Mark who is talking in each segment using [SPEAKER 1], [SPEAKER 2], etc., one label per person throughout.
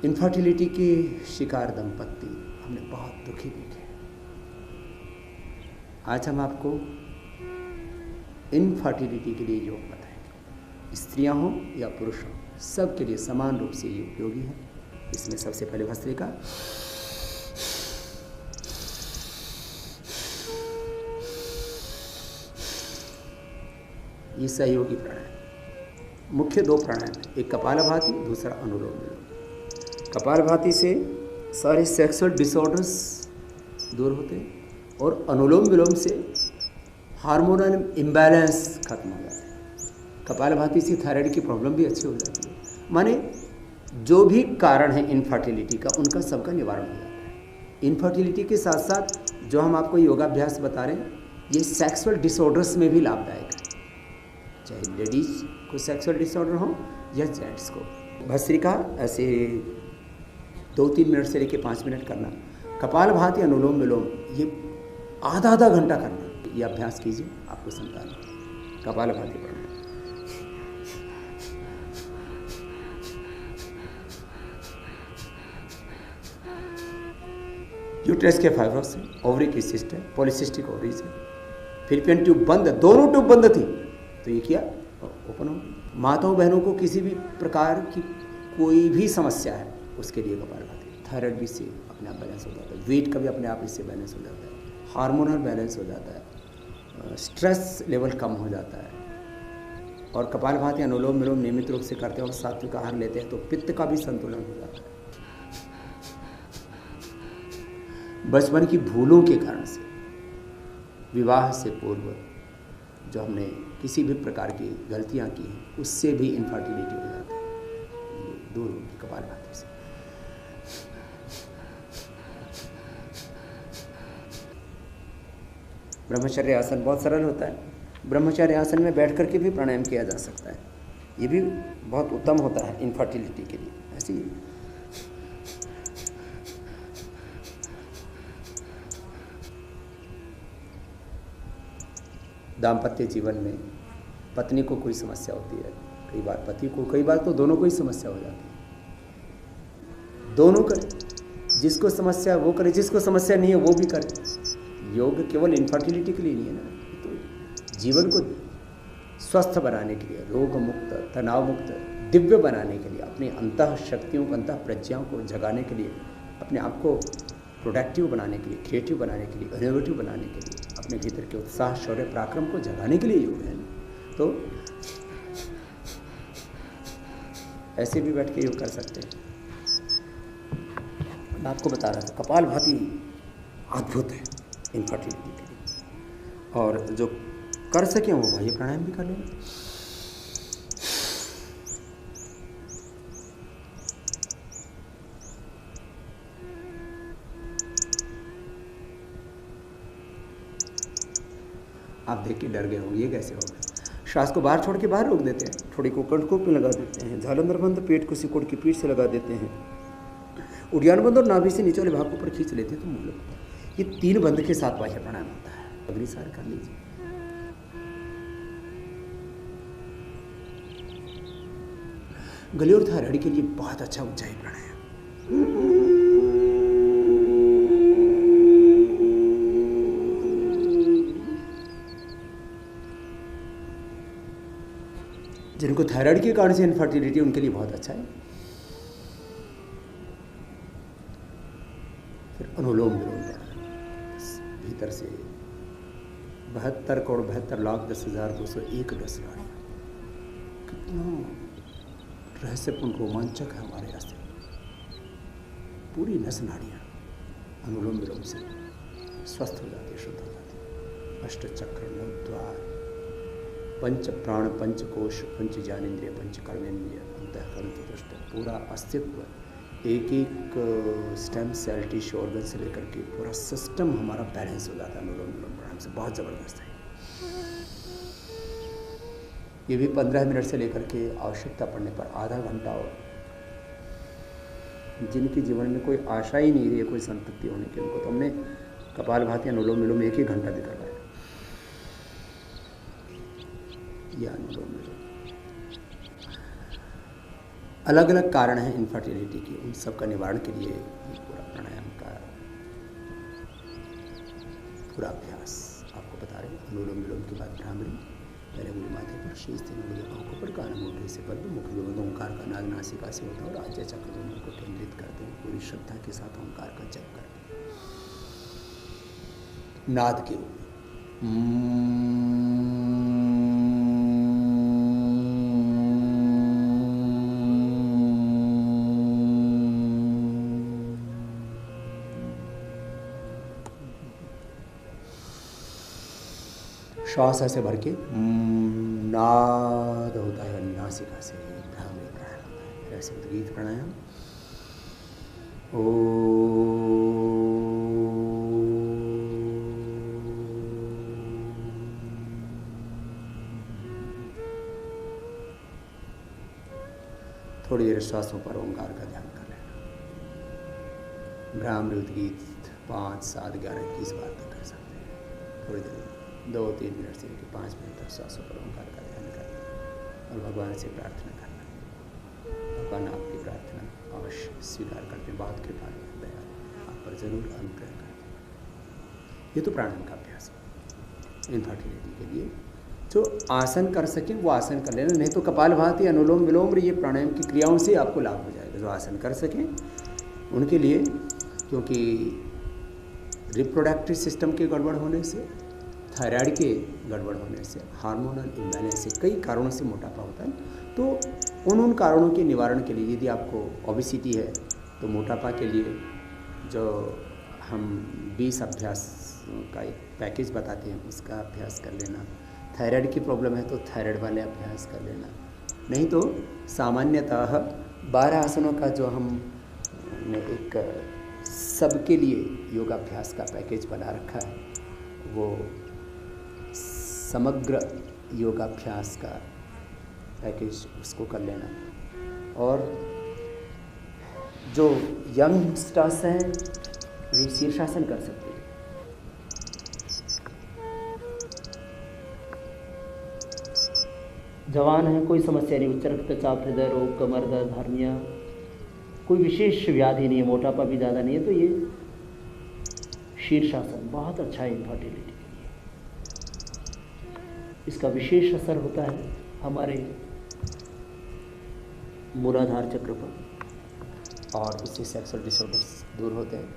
[SPEAKER 1] Infertility के शिकार दंपत्ति हमने बहुत दुखी देखे। आज हम आपको इनफर्टिलिटी के लिए योग बताएंगे। स्त्रियां हों या पुरुष हों, सब के लिए समान रूप से ये उपयोगी है। इसमें सबसे पहले भस्त्रिका, ये सहयोगी प्राणायाम। मुख्य दो प्राणायाम है, एक कपालभाति, दूसरा अनुलोम विलोम। कपालभाति से सारे सेक्सुअल डिसऑर्डर्स दूर होते हैं और अनुलोम विलोम से हार्मोनल इम्बैलेंस खत्म हो जाता है। कपालभाति से थायराइड की प्रॉब्लम भी अच्छी हो जाती है। माने जो भी कारण है इनफर्टिलिटी का, उनका सबका निवारण हो जाता है। इनफर्टिलिटी के साथ साथ जो हम आपको योगाभ्यास बता रहे हैं, ये सेक्सुअल डिसऑर्डर्स में भी लाभदायक है, चाहे लेडीज को सेक्सुअल डिसऑर्डर हो या जेंट्स को। भस्त्रिका ऐसे 2-3 मिनट से लेकर 5 मिनट करना। कपालभाति, अनुलोम विलोम ये आधा घंटा करना। ये अभ्यास कीजिए, आपको संतान। कपालभाति प्राणायाम। यूट्रस के फाइब्रोस है, ओवरी की सिस्ट है, पॉलिसिस्टिक ओवरीज है, फिलिपियन ट्यूब बंद, दोनों ट्यूब बंद थी तो ये किया ओपन हो। माताओं बहनों को किसी भी प्रकार की कोई भी समस्या है, उसके लिए कपालभाति। थायराइड भी से अपने आप बैलेंस हो जाता है, वेट का भी अपने आप इससे बैलेंस हो जाता है, हार्मोनल बैलेंस हो जाता है, स्ट्रेस लेवल कम हो जाता है। और कपालभाति, अनुलोम विलोम नियमित रूप से करते हैं और सात्विक आहार लेते हैं तो पित्त का भी संतुलन हो जाता है। बचपन की भूलों के कारण से, विवाह से पूर्व जो हमने किसी भी प्रकार की गलतियां की हैं, उससे भी इनफर्टिलिटी हो जाती है, ये दूर होगी कपालभाति से। ब्रह्मचर्य आसन बहुत सरल होता है। ब्रह्मचर्य आसन में बैठ करके भी प्राणायाम किया जा सकता है, ये भी बहुत उत्तम होता है इनफर्टिलिटी के लिए। ऐसी दाम्पत्य जीवन में पत्नी को कोई समस्या होती है, कई बार पति को, कई बार तो दोनों को ही समस्या हो जाती है। दोनों करें, जिसको समस्या है वो करे, जिसको समस्या नहीं है वो भी करे। योग केवल इनफर्टिलिटी के लिए नहीं है ना, तो जीवन को स्वस्थ बनाने के लिए, रोग मुक्त, तनाव मुक्त, दिव्य बनाने के लिए, अपनी अंतः शक्तियों को, अंतः प्रज्ञाओं को जगाने के लिए, अपने आप को प्रोडक्टिव बनाने के लिए, क्रिएटिव बनाने के लिए, इनोवेटिव बनाने के लिए, अपने भीतर के उत्साह, शौर्य, पराक्रम को जगाने के लिए योग है। तो ऐसे भी बैठ के योग कर सकते हैं। मैं आपको बता रहा था, कपालभाति अद्भुत है इनफर्टिलिटी के लिए, और जो कर सकें वो बाह्य प्राणायाम भी कर लें। आप देख के डर गए होंगे, ये कैसे होगा। श्वास को बाहर छोड़ के बाहर रोक देते हैं, थोड़ी को कंठकों पे लगा देते हैं, जालंधर बंद, पेट को सिकोड़ की पीठ से लगा देते हैं, उद्यान बंद और नाभि से नीचे वाले भाग को ऊपर खींच लेते हैं तो मूल होता है। ये 3 बंद के साथ बाह्य प्राणायाम होता है। अग्निसार कर लीजिए। गले और थायराइड के लिए बहुत अच्छा ऊंचाई प्राणायाम। जिनको थायराइड के कारण से इनफर्टिलिटी, उनके लिए बहुत अच्छा है। फिर अनुलोम विलोम भीतर से 72,72,10,201 डस नाड़ियाँ, कितना रहस्यपूर्ण रोमांचक है हमारे यहाँ से। पूरी नस नाड़ियाँ अनुलोम विलोम से स्वस्थ हो जाती है, शुद्ध हो जाती है। अष्टचक्र, नवद्वार, पंच प्राण, पंच कोश, पंच ज्ञानेन्द्रिय, पंच कर्मेंद्रिय, अंतःकरण, दृष्ट, पूरा अस्तित्व, एक एक स्टेम सेल, टिश्यू, ऑर्गन से लेकर के पूरा सिस्टम हमारा बैलेंस हो जाता है अनुलोम विलोम प्राणायाम से। बहुत ज़बरदस्त है ये भी। 15 मिनट से लेकर के आवश्यकता पड़ने पर आधा घंटा। और जिनके जीवन में कोई आशा ही नहीं रही है कोई संतति होने की, उनको तो हमने कपालभाति, अनुलोम विलोम 1 घंटा भी करवाया। यह अनुलोम विलोम। अलग अलग कारण हैं इनफर्टिलिटी के, उन सब का निवारण के लिए ये पूरा प्राणायाम का पूरा अभ्यास आपको बता रहे हैं। अनुलोम विलोम के बाद भ्रामरी, पहले उंगली माथे पर, शेष 3 उंगलियां आंखों पर, कान मुंडे से पद्म, मुख में ओंकार का नाद नासिका से होता है और आज्ञा चक्र में को केंद्रित करते हैं। पूरी श्रद्धा के साथ ओंकार का जप करते हैं नाद के रूप में। श्वास ऐसे भर के नाद होता है नासिका से, भ्रामरी प्राणायाम होता है। फिर ऐसे उद्गीत प्राणायाम, थोड़ी देर श्वासों पर ओंकार का ध्यान कर लेना। भ्रामरी उद्गीत 5, 7, 11, 21 बार तक कर सकते हैं। थोड़ी देर 2-3 मिनट से 5 मिनट तक श्वासों पर ओंकार का ध्यान करना और भगवान से प्रार्थना करना। भगवान आपकी प्रार्थना अवश्य स्वीकार करते हैं, बहुत कृपा दया आप पर जरूर अनुग्रह करते हैं। ये तो प्राणायाम का अभ्यास है। इनफर्टिलिटी के लिए जो आसन कर सकें वो आसन कर लेना, नहीं तो कपालभाति, अनुलोम विलोम, ये प्राणायाम की क्रियाओं से आपको लाभ हो जाएगा। जो आसन कर सकें उनके लिए, क्योंकि रिप्रोडक्टिव सिस्टम के गड़बड़ होने से, थायराइड के गड़बड़ होने से, हार्मोनल इम्बैलेंस से, कई कारणों से मोटापा होता है। तो उन कारणों के निवारण के लिए यदि आपको ओबेसिटी है तो मोटापा के लिए जो हम 20 अभ्यास का एक पैकेज बताते हैं उसका अभ्यास कर लेना। थायराइड की प्रॉब्लम है तो थायराइड वाले अभ्यास कर लेना। नहीं तो सामान्यतः 12 आसनों का जो हमने एक सबके लिए योगाभ्यास का पैकेज बना रखा है, वो समग्र योगाभ्यास का पैकेज, उसको कर लेना। और जो यंगस्टर्स हैं वे शीर्षासन कर सकते हैं। जवान है, कोई समस्या नहीं, उच्च रक्तचाप, हृदय रोग, कमर दर्द, हर्निया, कोई विशेष व्याधि नहीं है, मोटापा भी ज़्यादा नहीं है, तो ये शीर्षासन बहुत अच्छा है इनफर्टिलिटी के लिए। इसका विशेष असर होता है हमारे मूलाधार चक्र पर और उससे सेक्सुअल डिसऑर्डर्स दूर होते हैं।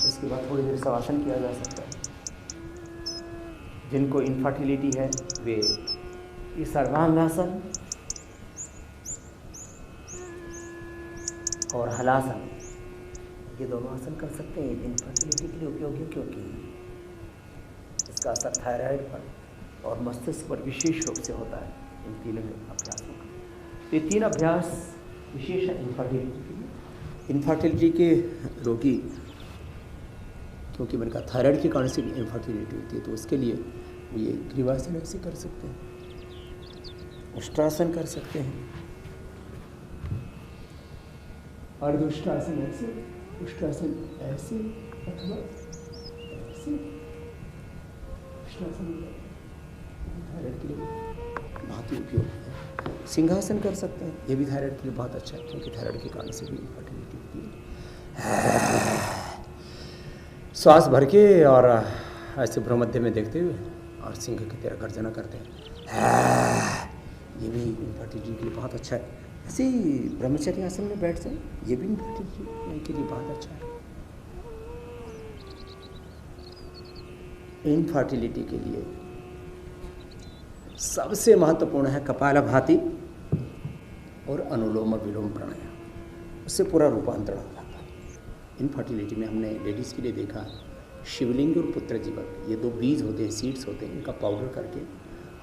[SPEAKER 1] इसके बाद थोड़ी देर शवासन किया जा सकता है। जिनको इनफर्टिलिटी है वे ये सर्वांगासन और हलासन, ये दोनों आसन कर सकते हैं। ये इनफर्टिलिटी के लिए उपयोगी है, क्योंकि इसका असर थायराइड पर और मस्तिष्क पर विशेष रूप से होता है इन तीनों अभ्यासों का। ये 3 अभ्यास विशेष है इनफर्टिलिटी के लिए। इनफर्टिलिटी के रोगी, क्योंकि मैंने कहा थायराइड के कारण से इनफर्टिलिटी होती है, तो उसके लिए ये ग्रीवासन ऐसे कर सकते हैं, उष्ट्रासन कर सकते हैं, अर्धउष्ट्रासन ऐसे, उष्ट्रासन ऐसे अथवा ऐसे। उष्ट्रासन थायराइड के लिए बहुत ही उपयोगी है। सिंहासन कर सकते हैं, ये भी थायराइड के लिए बहुत अच्छा है, क्योंकि थायराइड के कारण से भी इनफर्टिलिटी होती है। श्वास भर के और ऐसे भ्रूमध्य में देखते हुए और सिंह की तरह गर्जना करते हैं, ये भी इनफर्टिलिटी के लिए बहुत अच्छा है। ऐसे ही ब्रह्मचर्य आसन में बैठ जाए, ये भी इनफर्टिलिटी के लिए बहुत अच्छा है। इनफर्टिलिटी के लिए सबसे महत्वपूर्ण है कपालभाति और अनुलोम विलोम प्राणायाम, उससे पूरा रूपांतरण हो जाता है। इनफर्टिलिटी में हमने लेडीज़ के लिए देखा, शिवलिंग और पुत्र जीवक, ये 2 बीज होते हैं, सीड्स होते हैं, इनका पाउडर करके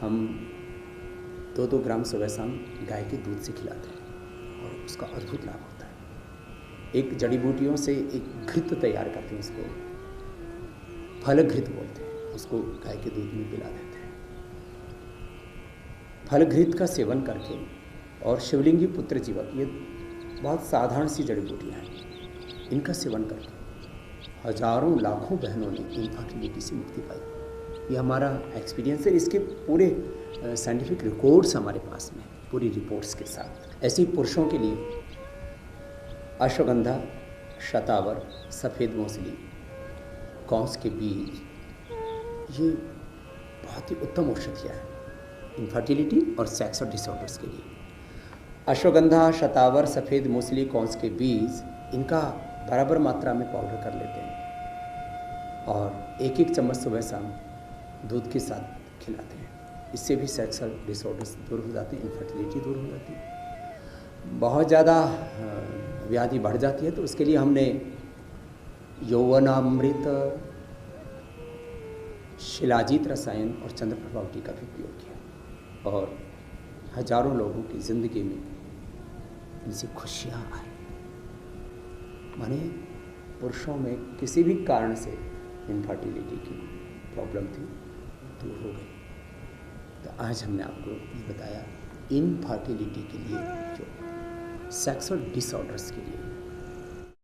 [SPEAKER 1] हम 2-2 ग्राम सुबह शाम गाय के दूध से खिलाते हैं और उसका अद्भुत लाभ होता है। एक जड़ी बूटियों से एक घृत तैयार करते हैं, उसको फल घृत बोलते हैं, उसको गाय के दूध में पिला देते हैं। फल घृत का सेवन करके और शिवलिंगी पुत्र जीवक, ये बहुत साधारण सी जड़ी बूटियाँ हैं, इनका सेवन करके हजारों लाखों बहनों ने इनफर्टिलिटी से मुक्ति पाई। ये हमारा एक्सपीरियंस है, इसके पूरे साइंटिफिक रिकॉर्ड्स हमारे पास में। पूरी रिपोर्ट्स के साथ। ऐसे ही पुरुषों के लिए अश्वगंधा, शतावर, सफ़ेद मूसली, कौंस के बीज, ये बहुत ही उत्तम औषधियाँ हैं इनफर्टिलिटी और सेक्स और डिसऑर्डर्स के लिए। अश्वगंधा, शतावर, सफ़ेद मूसली, कौंस के बीज, इनका बराबर मात्रा में पाउडर कर लेते हैं और एक एक चम्मच सुबह शाम दूध के साथ खिलाते हैं। इससे भी सेक्सुअल डिसऑर्डर्स दूर हो जाते हैं, इनफर्टिलिटी दूर हो जाती है। बहुत ज़्यादा व्याधि बढ़ जाती है तो उसके लिए हमने यौवनामृत, शिलाजीत रसायन और चंद्रप्रभा टीका का उपयोग किया और हजारों लोगों की ज़िंदगी में इनसे खुशियाँ आई। माने पुरुषों में किसी भी कारण से इनफर्टिलिटी की प्रॉब्लम थी, दूर हो गई। तो आज हमने आपको ये बताया इनफर्टिलिटी के लिए, जो सेक्सुअल डिसऑर्डर्स के लिए